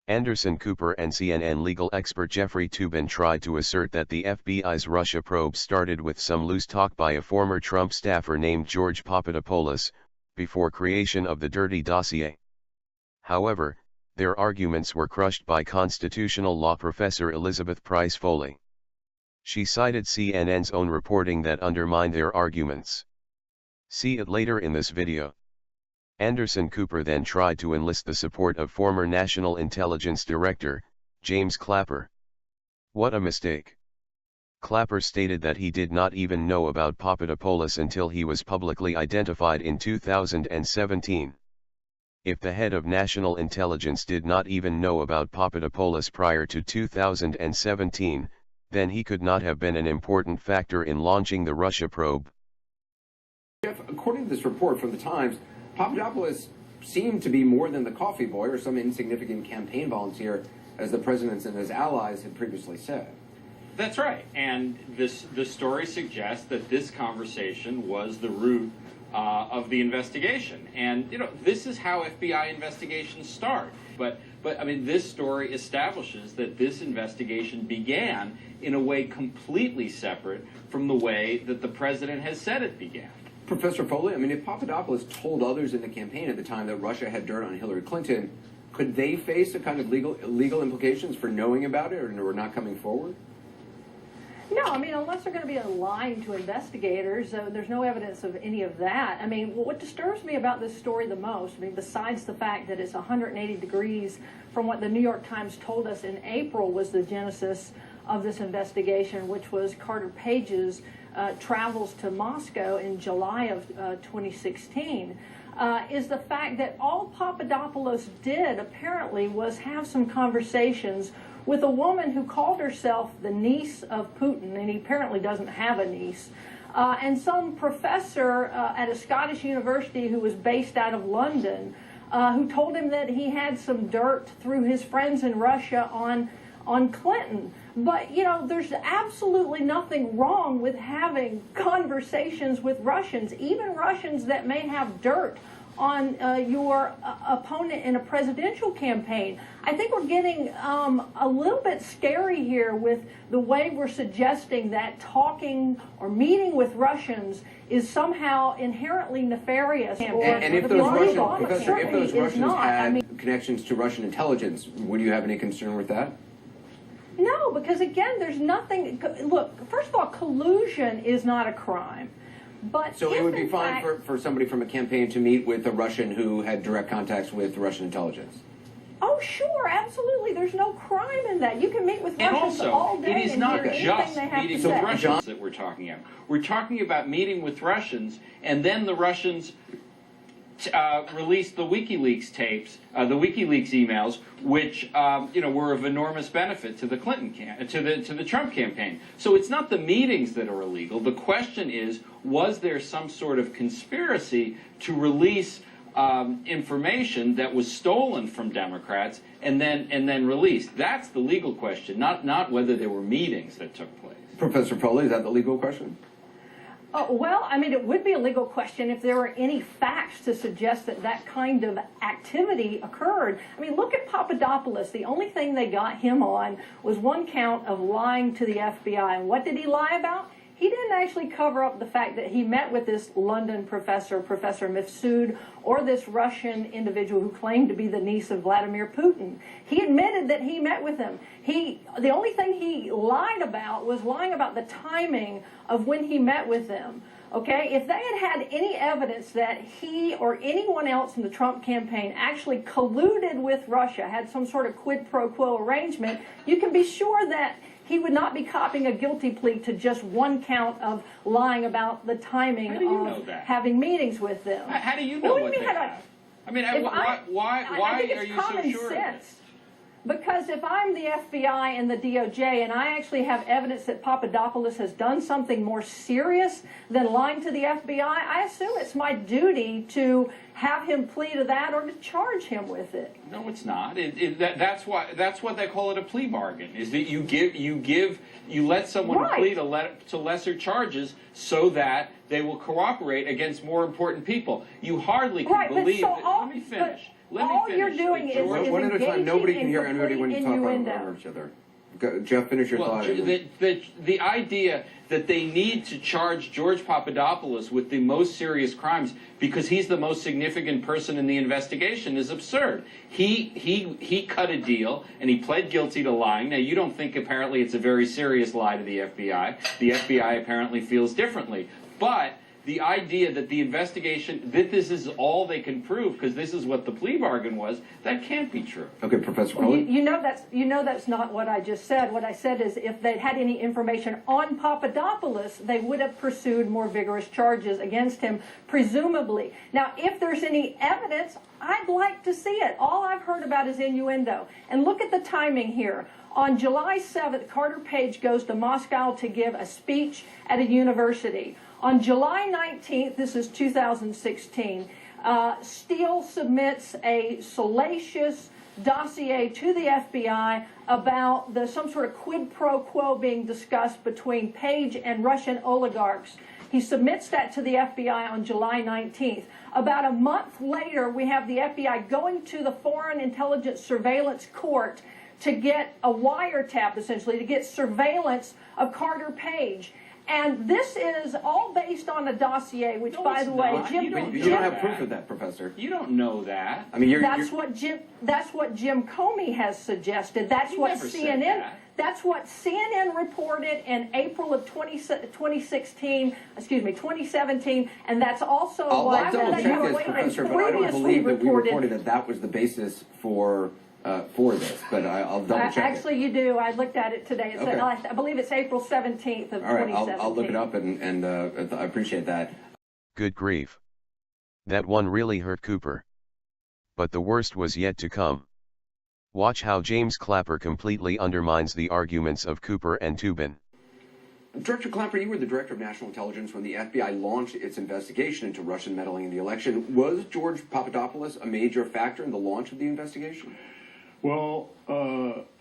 Anderson Cooper and CNN legal expert Jeffrey Toobin tried to assert that the FBI's Russia probe started with some loose talk by a former Trump staffer named George Papadopoulos, before creation of the dirty dossier. However, their arguments were crushed by constitutional law professor Elizabeth Price Foley. She cited CNN's own reporting that undermined their arguments. See it later in this video. Anderson Cooper then tried to enlist the support of former National Intelligence Director, James Clapper. What a mistake. Clapper stated that he did not even know about Papadopoulos until he was publicly identified in 2017. If the head of national intelligence did not even know about Papadopoulos prior to 2017, then he could not have been an important factor in launching the Russia probe. Jeff, according to this report from the Times, Papadopoulos seemed to be more than the coffee boy or some insignificant campaign volunteer, as the president and his allies had previously said. That's right, and the story suggests that this conversation was the root of the investigation. And, you know, this is how FBI investigations start. But I mean, this story establishes that this investigation began in a way completely separate from the way that the president has said it began. Professor Foley, I mean, if Papadopoulos told others in the campaign at the time that Russia had dirt on Hillary Clinton, could they face a kind of legal implications for knowing about it or not coming forward? No, I mean, unless they're going to be lying to investigators, there's no evidence of any of that. I mean, what disturbs me about this story the most, I mean, besides the fact that it's 180 degrees from what the New York Times told us in April was the genesis of this investigation, which was Carter Page's travels to Moscow in July of 2016, is the fact that all Papadopoulos did apparently was have some conversations with a woman who called herself the niece of Putin, and he apparently doesn't have a niece, and some professor at a Scottish university who was based out of London, who told him that he had some dirt through his friends in Russia on Clinton. But, you know, there's absolutely nothing wrong with having conversations with Russians, even Russians that may have dirt on your opponent in a presidential campaign. I think we're getting a little bit scary here with the way we're suggesting that talking or meeting with Russians is somehow inherently nefarious. And if those Russians, Professor, if those Russians had connections to Russian intelligence, would you have any concern with that? No, because again, there's nothing. Look, first of all, collusion is not a crime. But so it would be fine for somebody from a campaign to meet with a Russian who had direct contacts with Russian intelligence? Oh, sure, absolutely. There's no crime in that. You can meet with Russians all day. And it is not just meeting with Russians that we're talking about. We're talking about meeting with Russians, and then the Russians released the WikiLeaks tapes, the WikiLeaks emails, which were of enormous benefit to the to the Trump campaign. So it's not the meetings that are illegal. The question is, was there some sort of conspiracy to release information that was stolen from Democrats and then released? That's the legal question, not whether there were meetings that took place. Professor Foley, is that the legal question? Well, I mean, it would be a legal question if there were any facts to suggest that that kind of activity occurred. I mean, look at Papadopoulos. The only thing they got him on was one count of lying to the FBI. And what did he lie about? He didn't actually cover up the fact that he met with this London professor, Professor Mifsud, or this Russian individual who claimed to be the niece of Vladimir Putin. He admitted that he met with him. The only thing he lied about was lying about the timing of when he met with them. Okay, if they had any evidence that he or anyone else in the Trump campaign actually colluded with Russia, had some sort of quid pro quo arrangement, you can be sure that he would not be copying a guilty plea to just one count of lying about the timing of having meetings with them. How do you know what they have? I mean, why are you so sure of this? Because if I'm the FBI and the DOJ and I actually have evidence that Papadopoulos has done something more serious than lying to the FBI, I assume it's my duty to have him plead to that or to charge him with it. No, it's not. That's what they call it, a plea bargain. Is that you let someone plead to lesser charges so that they will cooperate against more important people. You hardly can believe. Let me finish. all you're doing is one at a time. Nobody can hear anybody when you talk innuendo. over each other. Jeff, finish your thought. The idea that they need to charge George Papadopoulos with the most serious crimes because he's the most significant person in the investigation is absurd. He cut a deal and he pled guilty to lying. Now, you don't think apparently it's a very serious lie to the FBI. The FBI apparently feels differently. But the idea that the investigation, that this is all they can prove because this is what the plea bargain was, that can't be true. Okay, Professor Foley. You know that's not what I just said. What I said is if they'd had any information on Papadopoulos, they would have pursued more vigorous charges against him, presumably. Now, if there's any evidence, I'd like to see it. All I've heard about is innuendo. And look at the timing here. On July 7th, Carter Page goes to Moscow to give a speech at a university. On July 19th, this is 2016, Steele submits a salacious dossier to the FBI about some sort of quid pro quo being discussed between Page and Russian oligarchs. He submits that to the FBI on July 19th. About a month later, we have the FBI going to the Foreign Intelligence Surveillance Court to get a wiretap, essentially, to get surveillance of Carter Page. And this is all based on a dossier, which, by the way, Jim, you don't have proof of that, Professor. You don't know that. I mean, that's what Jim Comey has suggested. That's what CNN. That's what CNN reported in April of 2017, and that's also I'll double check this, Professor, but I don't believe that we reported that was the basis for this, but I'll double check Actually, you do. I looked at it today. Okay. I believe it's April 17th of 2017. All right, I'll look it up, and I appreciate that. Good grief. That one really hurt Cooper. But the worst was yet to come. Watch how James Clapper completely undermines the arguments of Cooper and Toobin. Director Clapper, you were the Director of National Intelligence when the FBI launched its investigation into Russian meddling in the election. Was George Papadopoulos a major factor in the launch of the investigation? Well,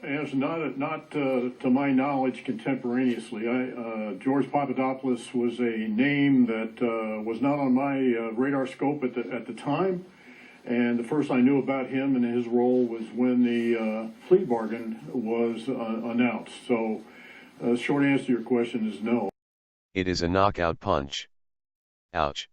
as not to my knowledge contemporaneously, George Papadopoulos was a name that was not on my radar scope at the time. And the first I knew about him and his role was when the plea bargain was announced. So the short answer to your question is no. It is a knockout punch. Ouch.